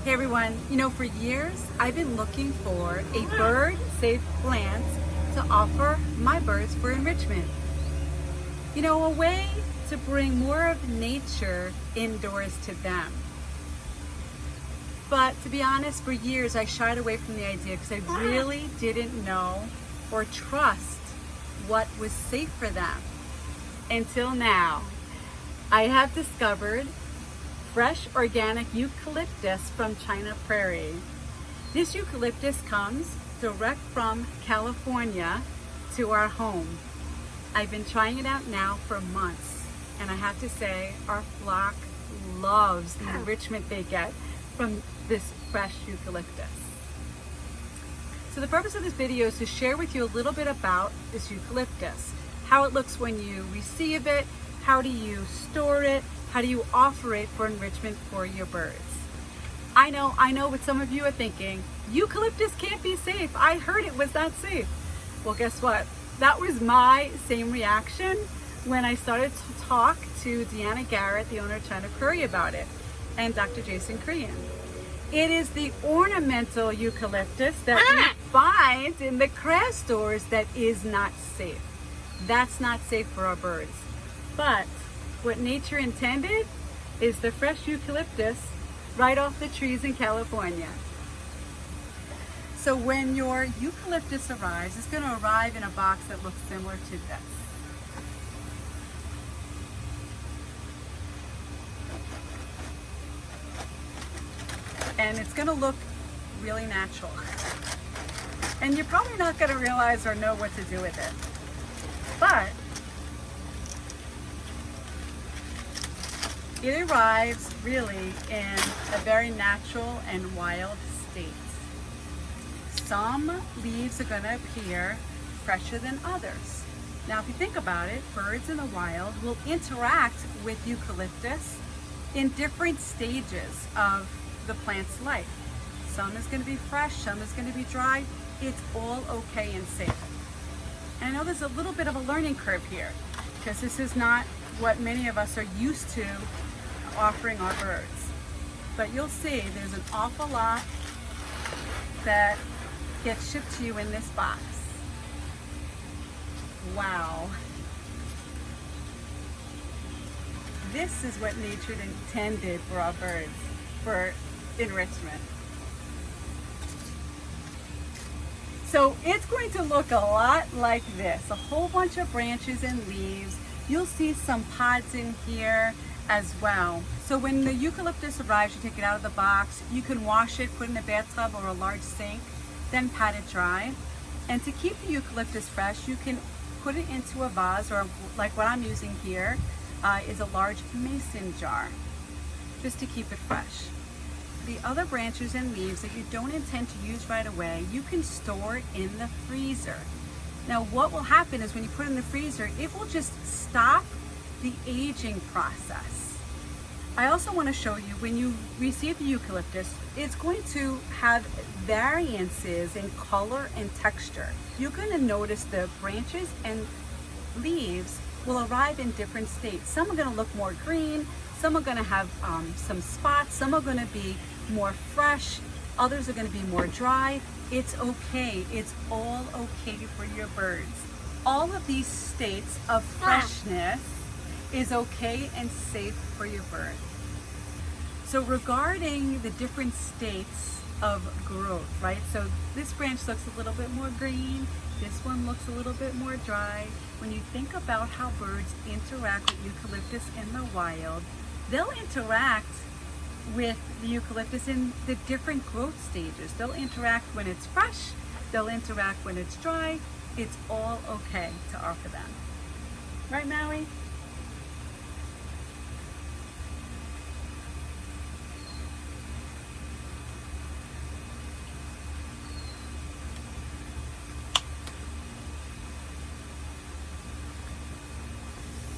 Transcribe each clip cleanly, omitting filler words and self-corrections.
Hey everyone, for years I've been looking for a bird-safe plant to offer my birds for enrichment. A way to bring more of nature indoors to them. But to be honest, for years I shied away from the idea because I really didn't know or trust what was safe for them. Until now, I have discovered fresh organic eucalyptus from China Prairie. This eucalyptus comes direct from California to our home. I've been trying it out now for months, and I have to say our flock loves the enrichment they get from this fresh eucalyptus. So the purpose of this video is to share with you a little bit about this eucalyptus, how it looks when you receive it, how do you store it, how do you offer it for enrichment for your birds? I know what some of you are thinking, eucalyptus can't be safe. I heard it was not safe. Well, guess what? That was my same reaction when I started to talk to Deanna Garrett, the owner of China Prairie, about it, and Dr. Jason Crean. It is the ornamental eucalyptus that we find in the craft stores that is not safe. That's not safe for our birds. But what nature intended is the fresh eucalyptus right off the trees in California. So when your eucalyptus arrives, it's going to arrive in a box that looks similar to this. And it's going to look really natural. And you're probably not going to realize or know what to do with it. But it arrives really in a very natural and wild state. Some leaves are going to appear fresher than others. Now, if you think about it, birds in the wild will interact with eucalyptus in different stages of the plant's life. Some is going to be fresh, some is going to be dry. It's all okay and safe. And I know there's a little bit of a learning curve here because this is not what many of us are used to offering our birds. But you'll see there's an awful lot that gets shipped to you in this box. Wow. This is what nature intended for our birds, for enrichment. So it's going to look a lot like this, a whole bunch of branches and leaves. You'll see some pods in here as well. So when the eucalyptus arrives, you take it out of the box, you can wash it, put it in a bathtub or a large sink, then pat it dry. And to keep the eucalyptus fresh, you can put it into a vase, or like what I'm using here, is a large mason jar, just to keep it fresh. The other branches and leaves that you don't intend to use right away, you can store in the freezer. Now what will happen is when you put it in the freezer, it will just stop the aging process. I also want to show you when you receive the eucalyptus, it's going to have variances in color and texture. You're going to notice the branches and leaves will arrive in different states. Some are going to look more green, some are going to have some spots, some are going to be more fresh, others are going to be more dry. It's okay. It's all okay for your birds. All of these states of freshness is okay and safe for your bird. So regarding the different states of growth, right? So this branch looks a little bit more green, this one looks a little bit more dry. When you think about how birds interact with eucalyptus in the wild, they'll interact with the eucalyptus in the different growth stages. They'll interact when it's fresh, they'll interact when it's dry. It's all okay to offer them. Right, Maui?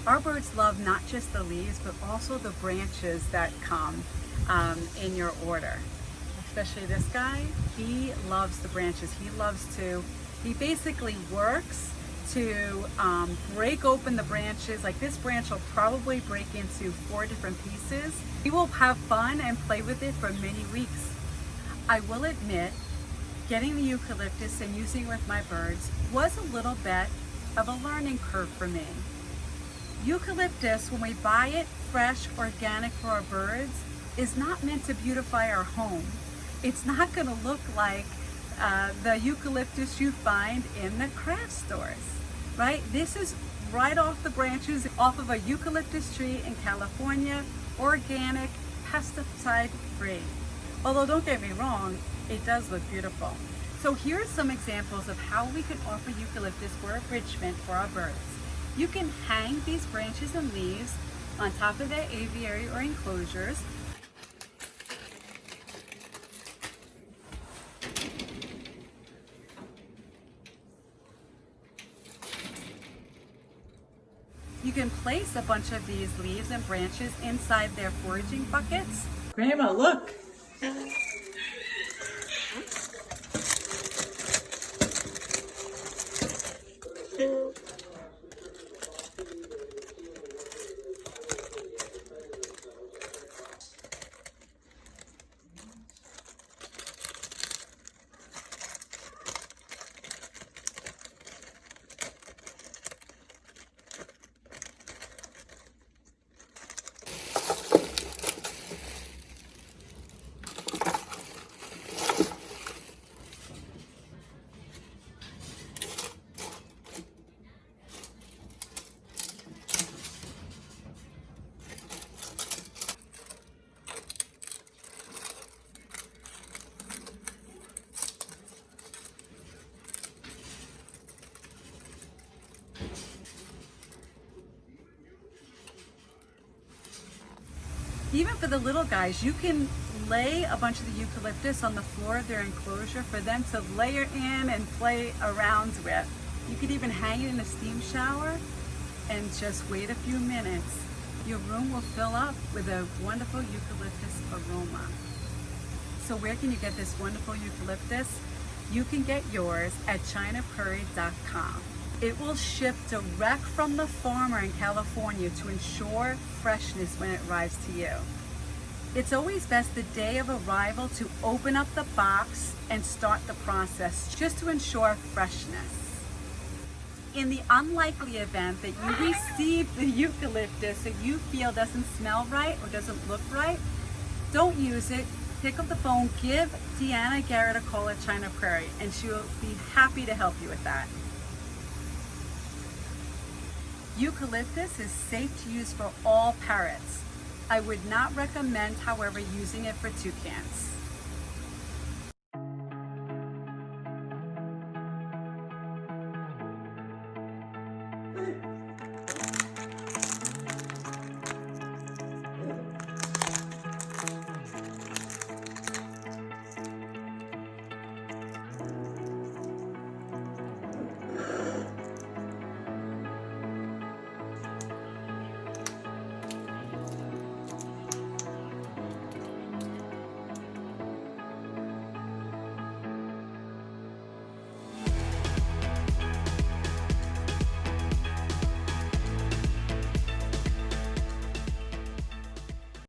Our birds love not just the leaves, but also the branches that come in your order. Especially this guy, he loves the branches. He basically works to break open the branches. Like this branch will probably break into 4 different pieces. We will have fun and play with it for many weeks. I will admit, getting the eucalyptus and using it with my birds was a little bit of a learning curve for me. Eucalyptus, when we buy it fresh, organic for our birds, is not meant to beautify our home. It's not going to look like the eucalyptus you find in the craft stores, right? This is right off the branches off of a eucalyptus tree in California, organic, pesticide free. Although don't get me wrong, it does look beautiful. So here are some examples of how we can offer eucalyptus for enrichment for our birds. You can hang these branches and leaves on top of their aviary or enclosures. You can place a bunch of these leaves and branches inside their foraging buckets. Grandma, look! Even for the little guys, you can lay a bunch of the eucalyptus on the floor of their enclosure for them to layer in and play around with. You could even hang it in a steam shower and just wait a few minutes. Your room will fill up with a wonderful eucalyptus aroma. So where can you get this wonderful eucalyptus? You can get yours at chinaprairie.com. It will ship direct from the farmer in California to ensure freshness when it arrives to you. It's always best the day of arrival to open up the box and start the process just to ensure freshness. In the unlikely event that you receive the eucalyptus that you feel doesn't smell right or doesn't look right, don't use it. Pick up the phone, give Deanna Garrett a call at China Prairie, and she will be happy to help you with that. Eucalyptus is safe to use for all parrots. I would not recommend, however, using it for toucans.